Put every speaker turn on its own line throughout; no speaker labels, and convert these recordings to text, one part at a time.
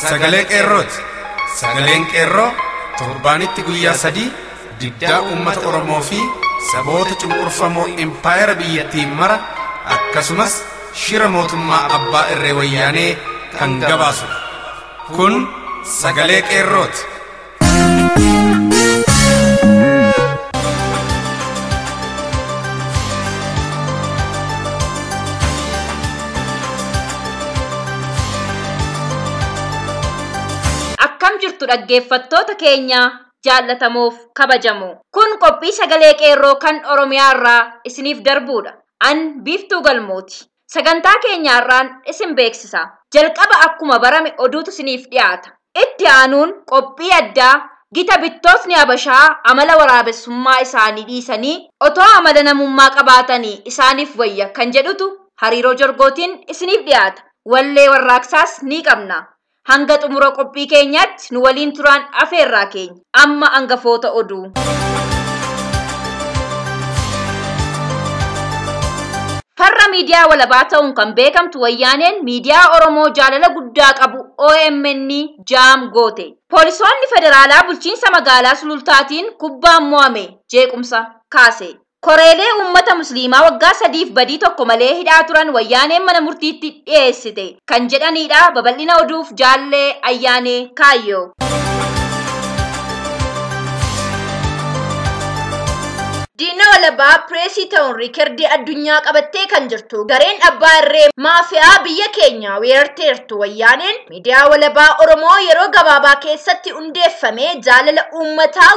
sagalee qeerrooti. Sagaleen qeerroo torbaanitti guyyaa 3 diddaa uummata Oromoo fi saboota cunqurfamoo empire biyyattiin mara akkasumas shira mootummaa abbaa irree wayyaanee kan gabaasu. Kun sagalee qeerrooti.
Akkam jirtu dhaggeeffattoota keenya jaallatamoof kabajamoo. Kun qophii sagalee qeerroo kan Oromiyaa irraa isiniif darbuudha. An Biiftuu Galmooti. Sagantaa keenyaarraan isin beeksisa. Jalqaba akkuma barame oduutu isiniif dhiyaata. Itti aanuun qophii addaa gita bittootni Habashaa amala waraabessummaa isaanii dhiisanii otoo amala namummaa qabaatanii isaaniif wayya kan jedhutu hariiroo jorgootiin isiniif dhiyaata. Wallee warraaqsaas ni qabna. Hanga xumura qophii keenyaatti nu waliin turaan afeerraa keenya. Amma hangafoota oduu. Farra miidiyaa walabaa ta'uun kan beekamtu wayyaaneen miidiyaa Oromoo jaalala guddaa qabu OMN jaam goote. Poolisoonni federaalaa bulchiinsa magaalaa Sulultaatiin kubbaan mo'ame jeequmsa kaase. Koreelee uummata musliimaa waggaa 3f badii tokko malee hidhaa turan wayyaaneen mana murtiitti dhiyeessite kan jedhanidha. Babal'ina oduuf jaallee ayyaanee kaayyoo. Diina walabaa pireesii ta'uun riikardii addunyaa qabattee kan jirtu gareen abbaa irree maafiyaa biyya keenya weerarteertu wayyaaneen miidiyaa walabaa Oromoo yeroo gabaabaa keessatti hundeeffame jaalala uummataa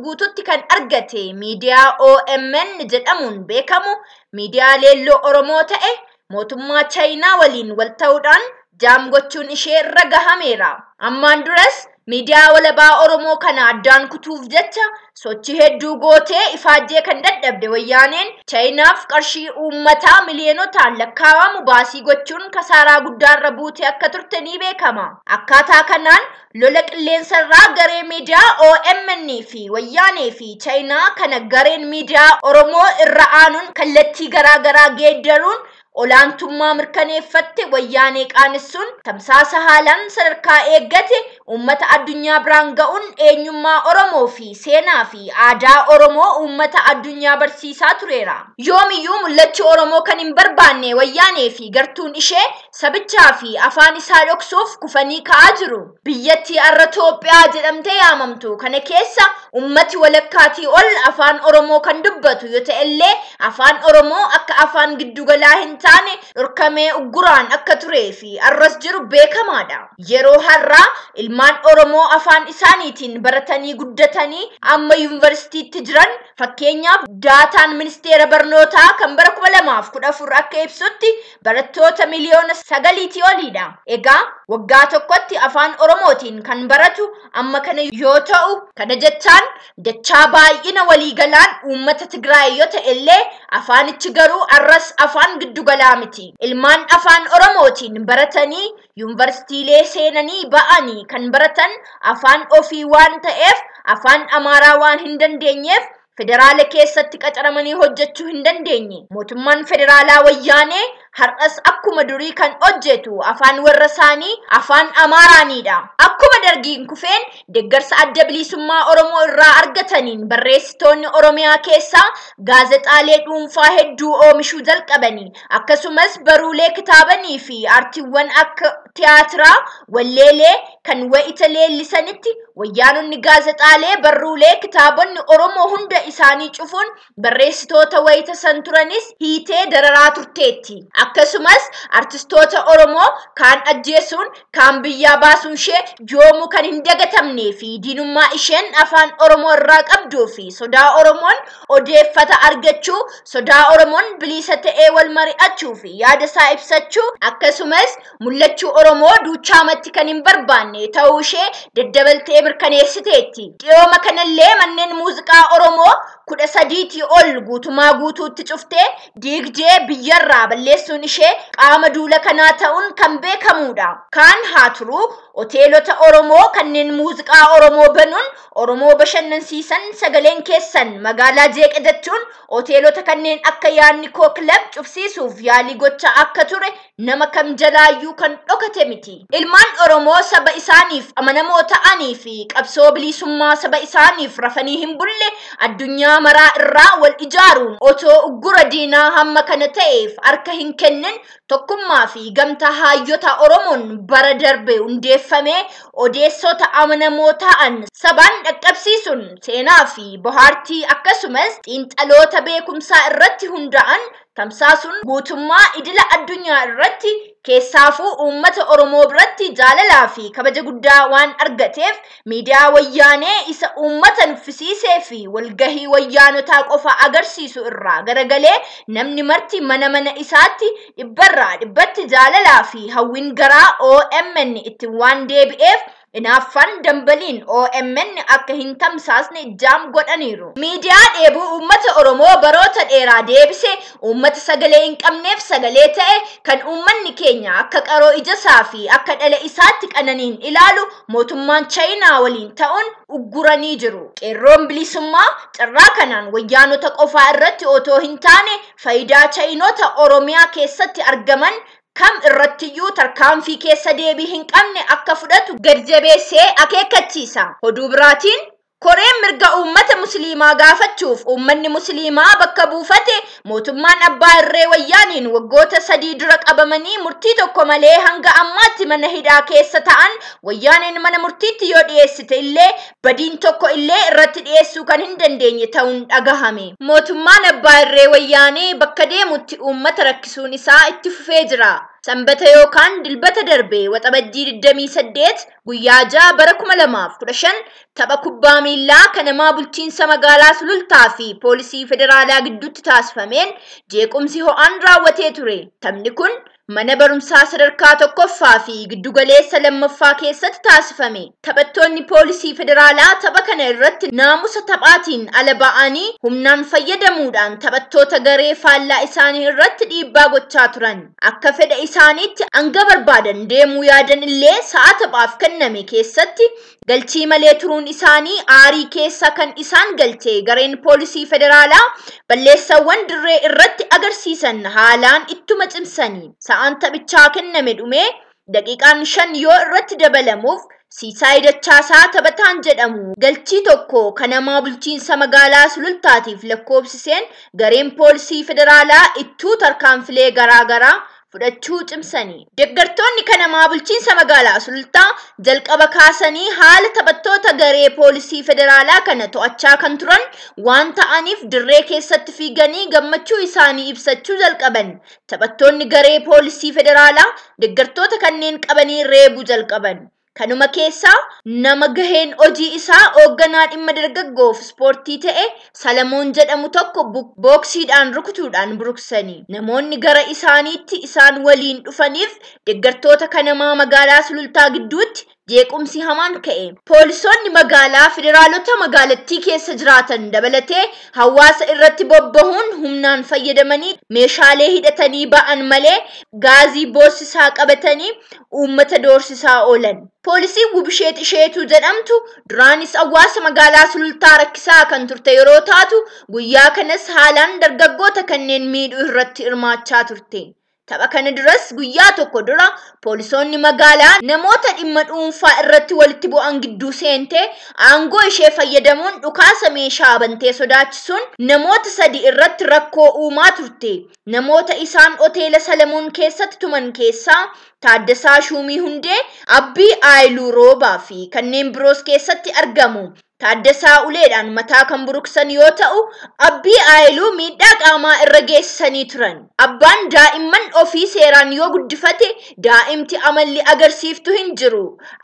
guutuutti kan argate miidiyaa OMN jedhamuun beekamu miidiyaa leelloo Oromoo ta'e mootummaa Chaayinaa waliin wal ta'uudhaan jaam gochuun ishee irra gahameera. Ammaan duras miidiyaa walabaa Oromoo kana addaan kutuuf jecha sochii hedduu gootee ifaajjee kan dadhabde wayyaaneen Chaayinaaf qarshii uummataa miliyonotaan lakkaa'amu baasii gochuun kasaaraa guddaarra buute akka turte ni beekama. Akkaataa kanaan lola qilleensarraa garee miidiyaa OMN fi wayyaanee fi Chaayinaa kana gareen miidiyaa Oromoo irra aanuun kallattii garaagaraa geeddaruun olaantummaa mirkaneeffatte wayyaanee qaanessuun tamsaasa haalaan sadarkaa eeggate uummata addunyaa biraan ga'uun eenyummaa Oromoo fi seenaa fi aadaa Oromoo uummata addunyaa barsiisaa tureera. Yoomiyyuu mul'achuu Oromoo kan hin barbaanne wayyaanee fi gartuun ishee sabichaa fi afaan isaa dhoksuuf kufanii ka'aa jiru. Biyyattii har'a Itoophiyaa jedhamtee yaamamtu kana keessa uummati walakkaatii ol afaan Oromoo kan dubbatu yoo ta'ellee afaan Oromoo akka afaan giddugalaa hin taane dhorkamee ugguraan akka turee fi arras jiru beekamaadha. Yeroo har'aa ilmaan Oromoo afaan isaaniitiin baratanii guddatanii amma yuunivarsiitiitti jiran fakkeenyaaf daataan ministeera barnootaa kan bara 2014 akka ibsutti barattoota miliyoona 9 oliidha. Egaa waggaa tokkotti afaan Oromootiin kan baratu amma kana yoo ta'u kana jechaan dachaa baay'ina waliigalaan uummata Tigraay yoo ta'ellee afaanichi garuu arras afaan giddugalaa miti. Ilmaan afaan Oromootiin baratanii yuunivarsiitiilee seenanii ba'anii kan baratan afaan ofii waan ta'eef afaan Amaaraa waan hin dandeenyeef federaala keessatti qacaramanii hojjechuu hin dandeenye. Mootummaan federaalaa wayyaanee har'as akkuma durii kan hojjetu afaan warra isaanii afaan Amaaraanidha. Akkuma dargiin kufeen deeggarsa adda bilisummaa Oromoo irraa argataniin barreessitoonni Oromiyaa keessaa gaazexaalee dhuunfaa hedduu oomishuu jalqabanii akkasumas baruulee kitaabanii fi aartiiwwan akka tiyaatiraa walleelee kan wayita leellisanitti wayyaanonni gaazexaalee barruulee kitaabonni Oromoo hunda isaanii cufuun barreessitoota wayita san turanis hiitee dararaa turteetti. Akkasumas artistoota Oromoo kaan ajjeesuun kaan biyyaa baasuun ishee yoomuu kan hin dagatamnee fi diinummaa isheen afaan Oromoo irraa qabduu fi sodaa Oromoon odeeffata argachuu, sodaa Oromoon bilisa ta'ee wal mari'achuu fi yaada isaa ibsachuu akkasumas mul'achuu Oromoo duuchaamatti kan hin barbaanne ta'uu ishee daddabaltee mirkaneessiteetti. Dhiyooma kanallee manneen muuziqaa Oromoo 13 ol guutumaa guutuutti cuftee diigdee biyyarraa balleessuun ishee qaama duula kanaa ta'uun kan beekamuudha. Kaan haa turuu hoteelota Oromoo kanneen muuziqaa Oromoo banuun Oromoo bashannansiisan sagaleen keessan magaalaa jeeqa jechuun hoteelota kanneen akka yaadni koo kilab cufsiisuuf yaalii gochaa akka ture nama kam jalaayyuu kan dhokate miti. Ilmaan Oromoo saba isaaniif amanamoo ta'anii fi qabsoo bilisummaa saba isaaniif rafanii hin bulle addunyaa maraa irraa wal ijaaruun otoo uggura diinaa hamma kana ta'eef harka hin kennin tokkummaa fi gamtaa hayyoota Oromoon bara darbe hundeeffamee odeessota amanamoo ta'an sabaan dhaqqabsiisuun seenaa fi bohaartii akkasumas xiinxaloota beekumsaa irratti hunda'an tamsaasuun guutummaa idila addunyaa irratti keessaafuu uummata Oromoo biratti jaalalaa fi kabaja guddaa waan argateef miidiyaa wayyaanee isa uummata nuffisiisee fi walgahii wayyaanotaa qofa agarsiisu irraa garagalee namni marti mana isaatti dhibbarraa dhibbatti jaalalaa fi hawwiin garaa OMN itti waan deebi'eef inaaffan dambaliin OMN akka hin tamsaasne jaam godhaniiru. Miidiyaa dheebuu uummata Oromoo baroota dheeraa deebise uummata sagalee hin qabneef sagalee ta'e kan uummanni keenya akka qaroo ijasaa fi akka dhala isaatti qananiin ilaalu mootummaan Chaayinaa waliin ta'uun ugguranii jiru. Qeerroon bilisummaa carraa kanaan wayyaanota qofaa irratti otoo hin taane faayidaa Chaayinoota Oromiyaa keessatti argaman kam irrattiyyuu tarkaanfii keessa deebii hin qabne akka fudhatu gad-jabeessee akeekkachiisa. Oduu biraatiin Koreen mirga uummata musliimaa gaafachuuf uummanni musliimaa bakka buufate mootummaan abbaa irree wayyaaniin waggoota 3 dura qabamanii murtii tokko malee hanga ammaatti mana hidhaa keessa ta'an wayyaaniin mana murtiitti yoo dhiyeessite illee badiin tokko illee irratti dhiyeessuu kan hin dandeenye ta'uun dhagahame. Mootummaan abbaa irree wayyaanii bakka deemutti uummata rakkisuun isaa itti fufee jira. Sanbata yookaan dilbata darbee waxabajjii 28 guyyaa 6 bara 2015 tapha kubbaa miilaa kanamaa bulchiinsa magaalaa Sulultaa fi poolisii federaalaa gidduutti taasifameen jeequmsi ho'aan raawwatee ture. Taphni kun mana barumsaa sadarkaa tokkoffaa fi giddugaleessa lammaffaa keessatti taasifame. Taphattoonni poolisii federaalaa tapha kana irratti naamusa taphaatiin ala ba'anii humnaan fayyadamuudhaan taphattoota garee faallaa isaanii irratti dhiibbaa gochaa turan. Akka fedha isaaniitti hanga barbaadan deemuu yaadan illee sa'a taphaaf kenname keessatti galchii malee turuun isaanii aarii keessa kan isaan galchee gareen poolisii federaalaa balleessawwan dirree irratti agarsiisan haalaan ittuma cimsanii. Sa'aan taphichaa kenname dhumee daqiiqaan 5 yoo irratti dabalamuuf Siisaay Dachaasaa taphataan jedhamu galchii tokko kanamaa bulchiinsa magaalaa Sulultaatiif lakkoofsiseen gareen poolisii federaalaa ittuu tarkaanfilee garaagaraa fudhachuu cimsanii. Deeggartoonni kanamaa bulchiinsa magaalaa Sulultaa jalqaba kaasanii haala taphattoota garee poolisii federaalaa kana to'achaa kan turan waan ta'aniif dirree keessatti fiiganii gammachuu isaanii ibsachuu jalqaban. Taphattoonni garee poolisii federaalaa deeggartoota kanneen qabanii reebuu jalqaban. Kanuma keessaa nama gaheen hojii isaa hoogganaa dhimma dargaggoof ispoortii ta'e Salamoon jedhamu tokko booksiidhaan rukutuudhaan buruksanii. Namoonni gara isaaniitti isaan waliin dhufaniif deeggartoota kanamaa magaalaa Sulultaa gidduutti jeequmsi hamaan ka'e. Poolisoonni magaalaa federaalota magaalattii keessa jiraatan dabalatee hawaasa irratti bobbahuun humnaan fayyadamanii meeshaalee hidhatanii ba'an malee gaazii boosisaa qabatanii uummata doorsisaa oolan. Poolisiin Wubisheet Isheetuu jedhamtu duraanis hawaasa magaalaa Sulultaa rakkisaa kan turte yeroo taatu guyyaa kanas haalaan dargaggoota kanneen miidhuu irratti hirmaachaa turte. Tapha kana duras guyyaa tokko dura poolisoonni magaalaa namoota dhimma dhuunfaa irratti walitti bu'an gidduu seentee aangoo ishee fayyadamuun dhukaasa meeshaa bantee sodaachisuun namoota 3 irratti rakkoo uumaa turte. Namoota isaan hoteela Salamoon keessatti tuman keessaa Taaddasaa Shumii Hundee, Abbii Aayiluu Roobaa fi kanneen biroos keessatti argamu. Taaddasaa uleedhaan mataa kan buruksan yoo ta'u, Abbii Aayiluu miidhaa qaamaa irra geessisanii turan. Abbaan daa'imman ofii seeraan yoo guddifate daa'imti amalli agarsiiftu hin jiru.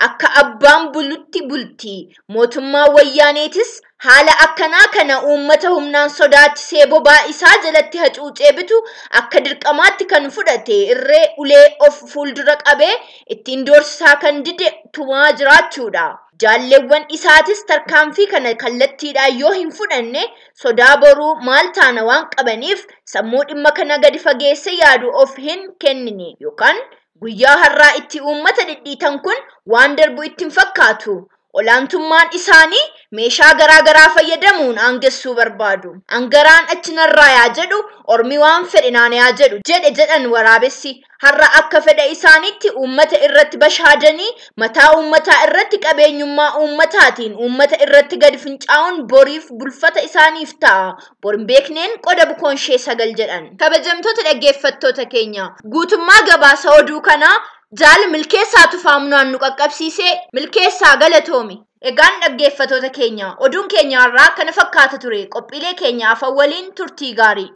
Akka abbaan bulutti bulti. Mootummaan wayyaaneetis haala akkanaa kana uummata humnaan sodaachisee bobaa isaa jalatti hacuucee bitu akka dirqamaatti kan fudhate irree ulee of fuuldura qabee ittiin doorsisaa kan dide tumaa jiraachuudha. Jaalleewwan isaatis tarkaanfii kana kallattiidhaan yoo hin fudhanne sodaa boruu maal taana waan qabaniif sammuu dhimma kana gadi fageesse yaadu of hin kennine yookaan guyyaa har'aa itti uummata dhidhiitan kun waan darbu ittiin fakkaatu. Olaantummaan isaanii meeshaa garaagaraa fayyadamuun aangessuu barbaadu. Angaraan achinarraa yaa jedhu ormi waan fedhinaan yaa jedhu jedhan waraabessi. Har'a akka fedha isaaniitti uummata irratti bashaadanii mataa uummataa irratti qabeenyummaa uummataatiin uummata irratti gadi fincaa'uun boriif bulfata isaaniif ta'a. Borin beekneen qoda bukoon ishee sagal jedhan. Kabajamtoota dhaggeeffattoota keenya guutummaa gabaasa oduu kanaa jaal milkeessaa tufaamunaan nu qaqqabsiisee milkeessaa galatoomi. Egaan dhaggeeffattoota keenya oduun keenya har'aa kana fakkaata ture. Qophiilee keenyaaf waliin turtii gaarii.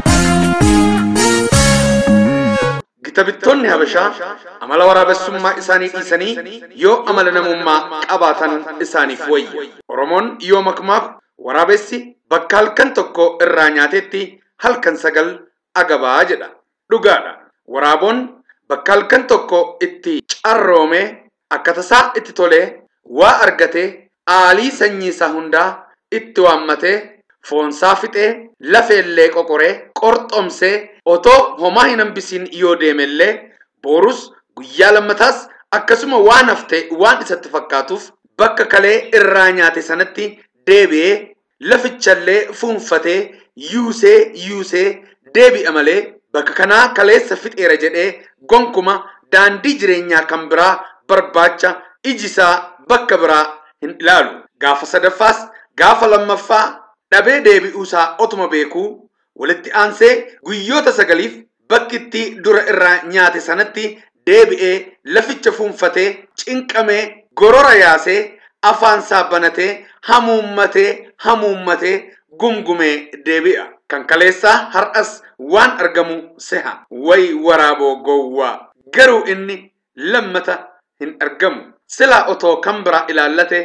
Gitabittoonni Habashaa amala waraabessummaa isaanii dhiisanii yoo amala namummaa qabaatan isaaniif wayya. Oromoon yoo makmaaf waraabessi bakka halkan tokko irraa nyaatetti halkan sagal agabaa jedha. Dhugaadha. Waraaboon bakka halkan tokko itti carroome akka tasaa itti tolee waa argatee aalii sanyii isaa hundaa itti waammatee foonsaa fixee lafeellee qoqoree qorxomsee otoo homaa hin hambisiin yoo deemellee boorus guyyaa lammataas akkasuma waan hafte waan isatti fakkaatuuf bakka kalee irraa nyaate sanatti deebi'ee lafichallee fuunfatee yuusee deebi'a malee bakka kanaa kaleessa fixeera jedhee gonkuma daandii jireenyaa kan biraa barbaacha ijisaa bakka biraa hin ilaalu. Gaafa sadaffaas gaafa lammaffaa dhabee deebi'uusaa otuma beekuu walitti aansee guyyoota sagaliif bakkitti dura irraa nyaate sanatti deebi'ee laficha fuunfatee cinqamee gorora yaasee afaansaa banatee hamuummatee gumgumee deebi'a. Kan kaleessaa har'as waan argamu seha way waraaboo gowwaa garuu inni lammata hin argamu. Silaa otoo kan biraa ilaallate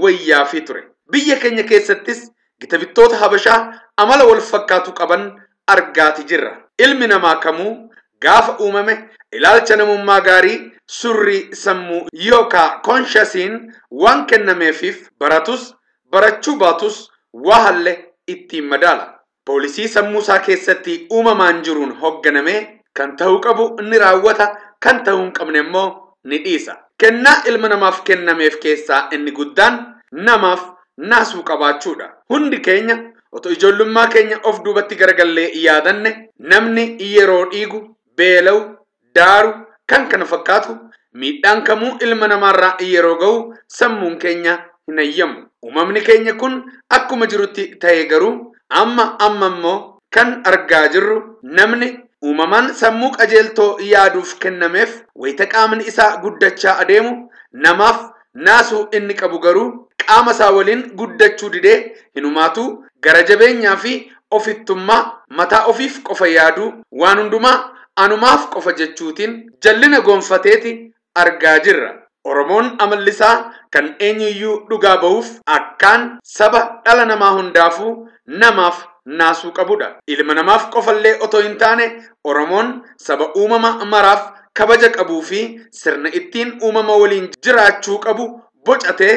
wayyaafii ture. Biyya keenya keessattis gitabittoota Habashaa amala wal fakkaatu qaban argaati jirra. Ilmi namaa kamuu gaafa uumame ilaalcha namummaa gaarii surrii sammuu yookaan konshasiin waan kennameefiif baratus barachuu baatus waa halle ittiin madaala. Poolisii sammuusaa keessatti uumamaan jiruun hoogganamee kan ta'uu qabu ni raawwata, kan ta'uu hin qabne immoo ni dhiisa. Kennaa ilma namaaf kennameef keessaa inni guddaan namaaf naasuu qabaachuudha. Hundi keenya otoo ijoollummaa keenya of duubatti garagallee yaadanne namni yeroo dhiigu, beela'u, daaru kan kana fakkaatu miidhaan kamuu ilma namaarraa yeroo ga'u sammuun keenya hin hayyamu. Uumamni keenya kun akkuma jirutti ta'ee garuu amma immoo kan argaa jirru namni uumamaan sammuu qajeeltoo yaaduuf kennameef wayita qaamni isaa guddachaa adeemu namaaf naasuu inni qabu garuu qaama isaa waliin guddachuu didee hinumaatu gara jabeenyaa fi ofittummaa mataa ofiif qofa yaaduu waan hundumaa anumaaf qofa jechuutiin jallina gonfateeti argaa jirra. Oromoon amallisaa kan eenyuyyuu dhugaa ba'uuf akkaan saba dhala namaa hundaafuu namaaf naasuu qabudha. Ilma namaaf qofallee otoo hin taane Oromoon saba uumama maraaf kabaja qabuu fi sirna ittiin uumama waliin jiraachuu qabu bocatee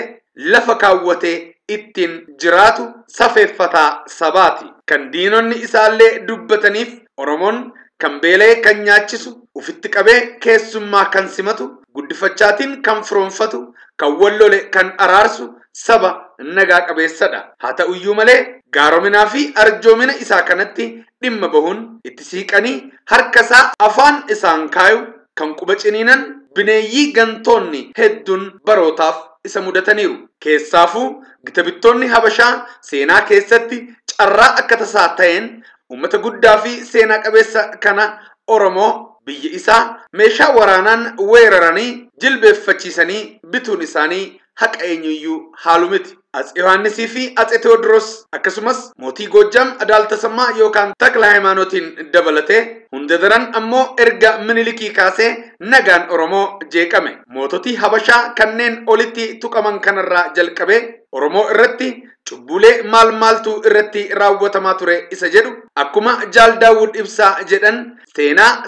lafa kaawwatee ittiin jiraatu safeeffataa sabaati. Kan diinonni isaallee dubbataniif Oromoon kan beelee kan nyaachisu ufitti qabee keessummaa kan simatu guddifachaatiin kan firoonfatu kan wallole kan araarsu saba nagaa qabeessadha. Haa ta'uyyuu malee gaarominaa fi arjoomina isaa kanatti dhimma bahuun itti siiqanii harkasaa afaan isaan kaayu kan quba ciniinan bineeyyii gantoonni hedduun barootaaf isa mudataniiru. Keessaafuu gitabittoonni Habashaa seenaa keessatti carraa akka tasaa ta'een uummata guddaa fi seenaa qabeessa kana Oromoo biyya isaa meeshaa waraanaan weeraranii jilbeeffachiisanii bituun isaanii haqa eenyuyyuu haalu miti. Atse Yohaannisii fi Atse Tewoodiroos akkasumas mootii Goojjam Adaaltasammaa yookaan Takla Hayimaanootiin dabalatee hunda daran ammoo erga Minilikii kaasee nagaan Oromoo jeeqame. Moototii Habashaa kanneen olitti tuqaman kanarraa jalqabee Oromoo irratti cubbulee maaltu irratti raawwatamaa ture isa jedhu akkuma Jaal Daawud Ibsaa jedhan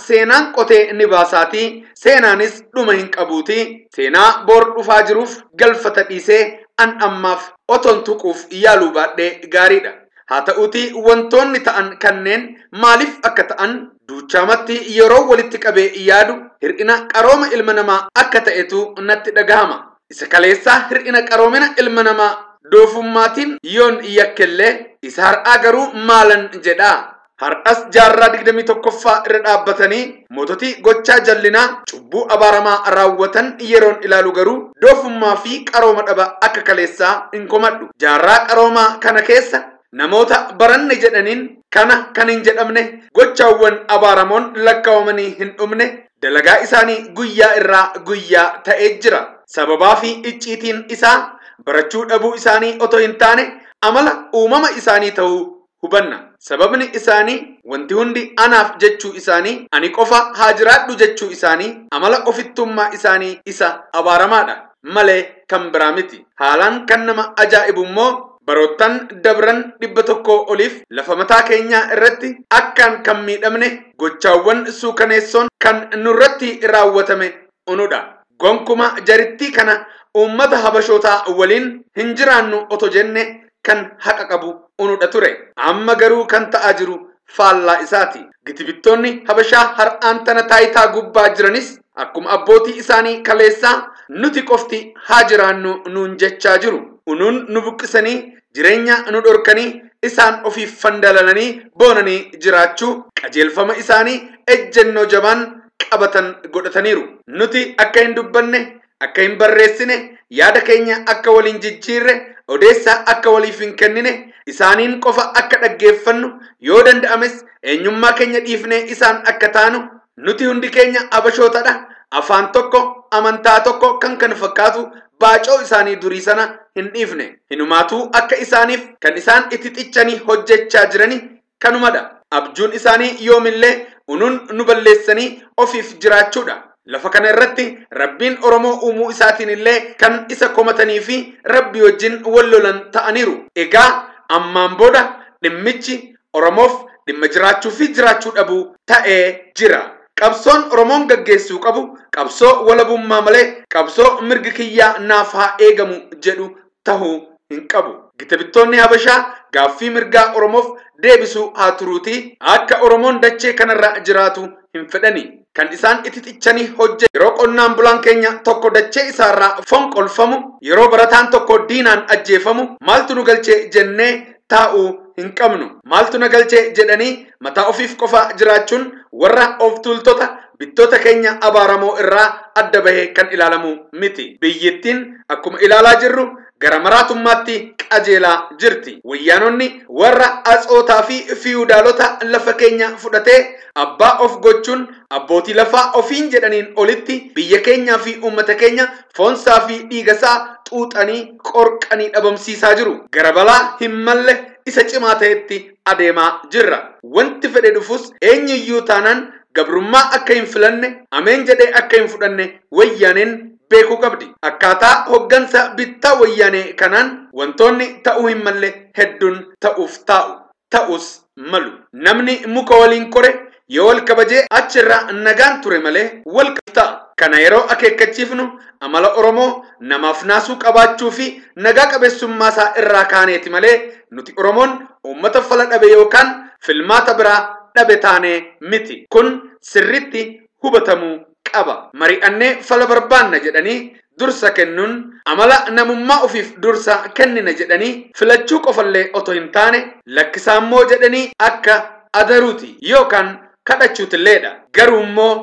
seenaan qotee ni baasaatii seenaanis dhuma hin qabuutii seenaa boor dhufaa jiruuf galfata dhiisee an ammaaf oton tuquuf yaaluu baadhee gaariidha. Haa ta'uutii wantoonni ta'an kanneen maaliif akka ta'an duuchaamatti yeroo walitti qabee yaadu hir'ina qarooma ilma namaa akka ta'etu natti dhagahama. Isa kaleessaa hir'ina qaroomina ilma namaa doofummaatiin yoon yakkellee isa har'aa garuu maalan jedhaa. Har'as jaarraa 21ffaa irra dhaabbatanii moototii gochaa jallinaa cubbuu abaaramaa raawwatan yeroon ilaalu garuu doofummaa fi qarooma dhaba akka kaleessaa hin komadhu. Jaarraa qaroomaa kana keessa namoota baranne jedhaniin kana kan hin jedhamne gochaawwan abaaramoon lakkaawamanii hin dhumne dalagaa isaanii guyyaa irraa guyyaa ta'ee jira. Sababaa fi icciitiin isaa barachuu dhabuu isaanii otoo hin taane amala uumama isaanii ta'uu hubanna. Sababni isaanii wanti hundi anaaf jechuu isaanii ani qofa haa jiraadhu jechuu isaanii amala ofittummaa isaanii isa abaaramaadha malee kan biraa miti. Haalaan kan nama ajaa'ibu immoo baroottan dabran 100 oliif lafa mataa keenyaa irratti akkaan kan miidhamne gochaawwan suukaneessoon kan nurratti raawwatame unudha. Gonkuma jarittii kana uummata habashootaa waliin hin jiraannu otoo jenne kan haqa qabu unudha ture. Amma garuu kan ta'aa jiru faallaa isaati. Gitibittoonni habashaa har'aan tana taayitaa gubbaa jiranis akkuma abbootii isaanii kaleessaa nuti qofti haa jiraannu nuun jechaa jiru. Unuun nu buqqisanii jireenya nu dhorkanii isaan ofiif fandalalanii boonanii jiraachuu qajeelfama isaanii ejjennoo jabaan qabatan godhataniiru. Nuti akka hin dubbanne akka hin barreessine yaada keenya akka waliin jijjiirre odeessaa akka waliif hin kennine isaaniin qofa akka dhaggeeffannu yoo danda'ames eenyummaa keenya dhiifnee isaan akka taanu nuti hundi keenya habashootadha. Afaan tokko amantaa tokko kan kana fakkaatu baacoo isaanii durii sana hin dhiifne. Hinumaatuu akka isaaniif kan isaan itti xichanii hojjechaa jirani kanumadha. Abjuun isaanii yoomillee unuun nu balleessanii ofiif jiraachuudha. Lafa kana irratti Rabbiin Oromoo uumuu isaatiin illee kan isa komatanii fi Rabbi wajjin wallolan ta'aniiru. Egaa ammaan booda dhimmichi Oromoof dhimma jiraachuu fi jiraachuu dhabuu ta'ee jira. Qabsoon Oromoon gaggeessuu qabu qabsoo walabummaa malee qabsoo mirgi kiyyaa naaf haa eegamu jedhu tahuu hin qabu. Gitibittoonni habashaa gaaffii mirgaa Oromoof deebisuu haa turuutii akka Oromoon dachee kanarra jiraatu hin fedhani. Kan isaan itti xichanii hojje yeroo qonnaan bulaan keenya tokko dachee isaarraa fonqolfamu yeroo barataan tokko diinaan ajjeefamu maaltu nu galchee jennee taa'uu hin qabnu. Maaltu na galchee jedhanii mataa ofiif qofa jiraachuun warra of tuultota bittoota keenya abaaramoo irraa adda bahee kan ilaalamu miti. Biyyittiin akkuma ilaalaa jirru gara maraatummaatti qajeelaa jirti. Wayyaanonni warra atsootaa fi fiyuudaalota lafa keenya fudhatee abbaa of gochuun abbootii lafaa ofiin jedhaniin olitti biyya keenyaa fi uummata keenya foonsaa fi dhiigasaa xuuxanii qorqanii dhabamsiisaa jiru. Gara balaa hin malle isa cimaa ta'etti adeemaa jirra. Wanti fedhe dhufus eenyuyyuu taanaan gabrummaa akka hin filanne ameen jedhee akka hin fudhanne wayyaaneen beekuu qabdi. Akkaataa hoggansa bittaa wayyaanee kanaan wantoonni ta'uu hin malle hedduun ta'uuf taa'u ta'us malu. Namni muka waliin kore yoo wal kabajee achirraa nagaan ture malee wal qabta'a. Kana yeroo akeekkachiifnu amala Oromoo namaaf naasuu qabaachuu fi nagaa qabeessummaa isaa irraa kaaneeti malee nuti Oromoon uummata fala dhabe yookaan filmaata biraa dhabe taanee miti. Kun sirritti hubatamuu qaba. Mari'annee fala barbaanna jedhanii dursa kennuun amala namummaa ofiif dursa kennina jedhanii filachuu qofallee otoo hin taane lakkisaammoo jedhanii akka adaruuti yookaan kadhachuutilleedha. Garuu immoo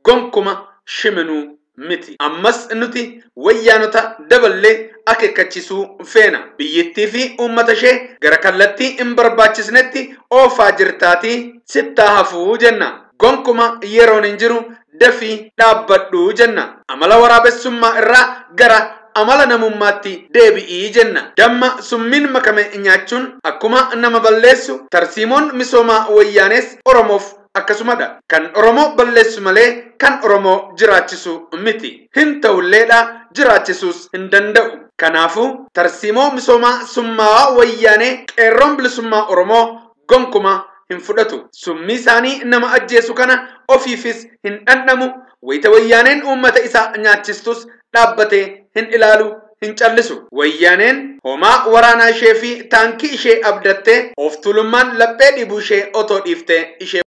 gonkuma shiminuu miti. Ammas nuti wayyaanota daballee akeekkachisuu feena. Biyyittii fi uummata ishee gara kallattii hin barbaachisnetti oofaa jirtaatii sittaa hafuu jenna. Gonkuma yeroon hin jiru dafii dhaabbadhu jenna. Amala waraabessummaa irraa gara amala namummaatti deebi'ii jenna. Damma summiin makame nyaachuun akkuma nama balleessu tarsiimoon misoomaa wayyaanes Oromoof akkasumadha. Kan Oromoo balleessu malee kan Oromoo jiraachisu miti. Hin ta'ulleedha jiraachisuus hin danda'u. Kanaafuu tarsiimoo misoomaa summaawaa wayyaanee qeerroon bilisummaa Oromoo gonkuma hin fudhatu. Summii isaanii nama ajjeesu kana ofiifis hin dhandhamu. Wayita wayyaaneen uummata isaa nyaachistus dhaabbatee hin ilaalu hin callisu. Wayyaaneen homaa waraanaa ishee fi taankii ishee abdattee of tuulummaan laphee dhibuu ishee otoo dhiiftee ishee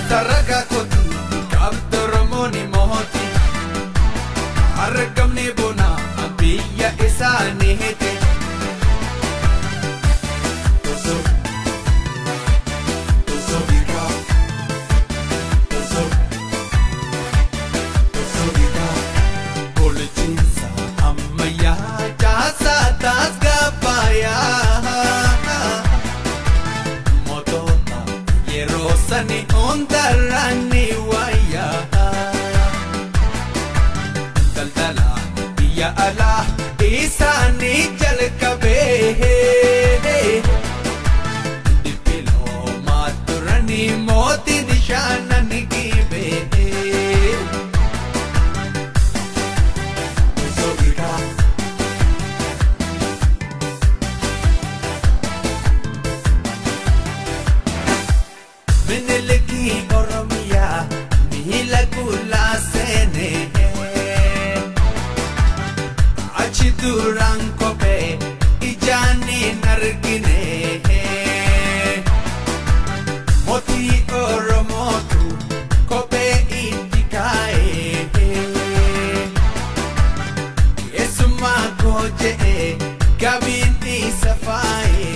Sarraga kotu kabdoromoni mohoti argamne bona abiya isani hete Sani ondarani waya daldala biya ala isani jalkabe dipilo maturani moti nishana nigibe Zogika Meneleki oromia mihila kula sene achi durang kope ijani nargine moti oromotu kope itikae esuma goje gabini safae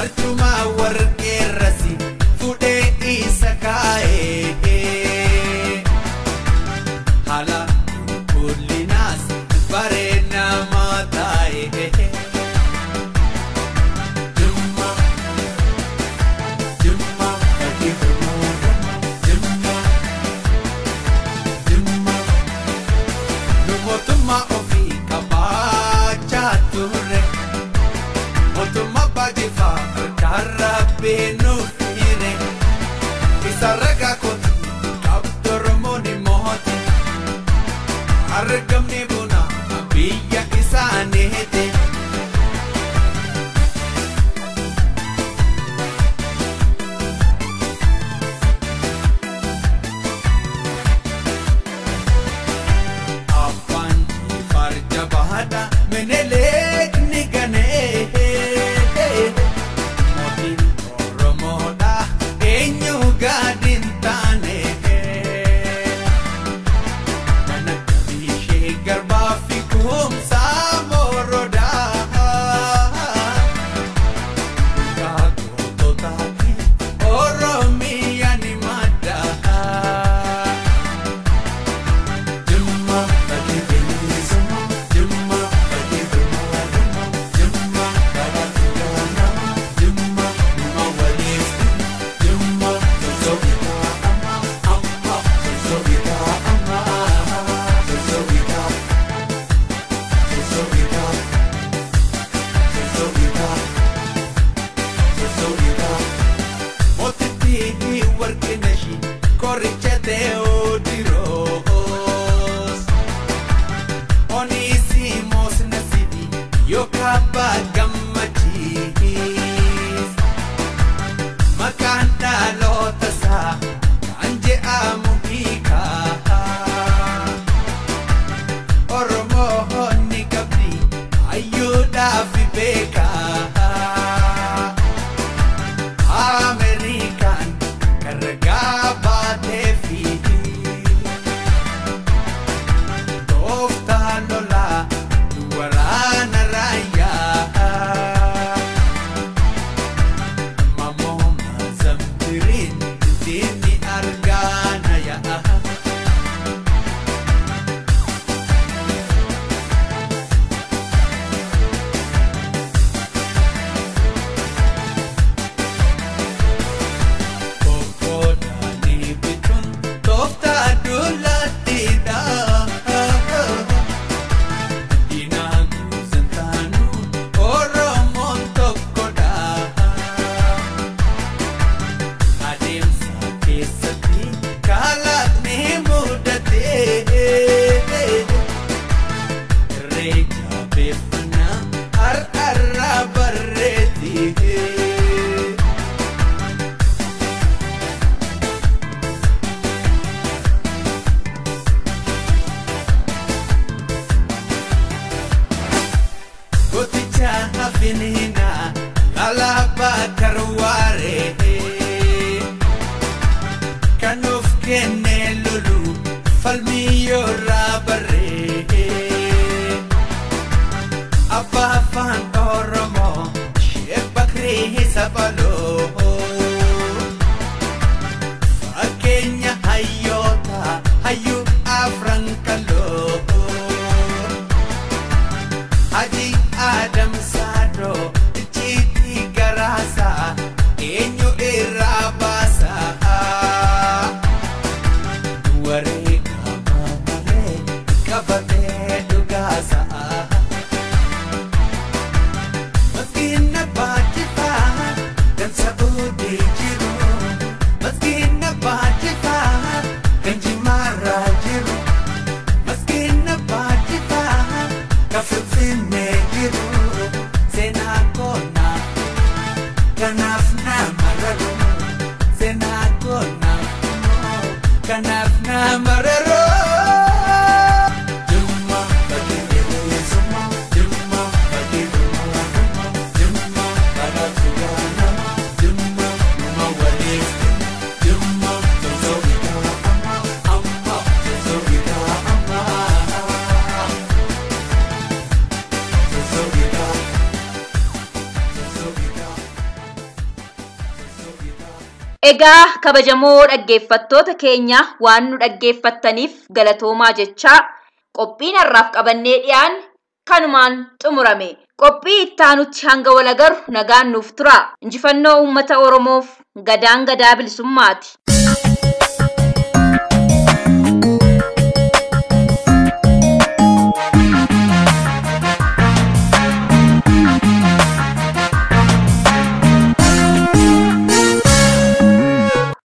Artuma warke rasi fude isakae hala kulinas barena matae Jumma Jumma Jumma Jumma Numotuma ofi kabacha ture Motuma bajifa Karabinu ire Isaraga kotu kabdoromoni mohoti Argamne bona abiya isani hete Apanji farja bahada menelek nigane Gadin tane Kana kabi garba fikum samoroda
Egaa kabajamoo dhaggeeffattoota keenya waan nu dhaggeeffattaniif galatoomaa jechaa qophiin har'aaf qabannee dhiyaan kanumaan xumurame. Qophii ittaanutti hanga wal agarru nagaan nuuf tura. Injifannoo uummata Oromoof. Gadaan gadaa bilisummaati.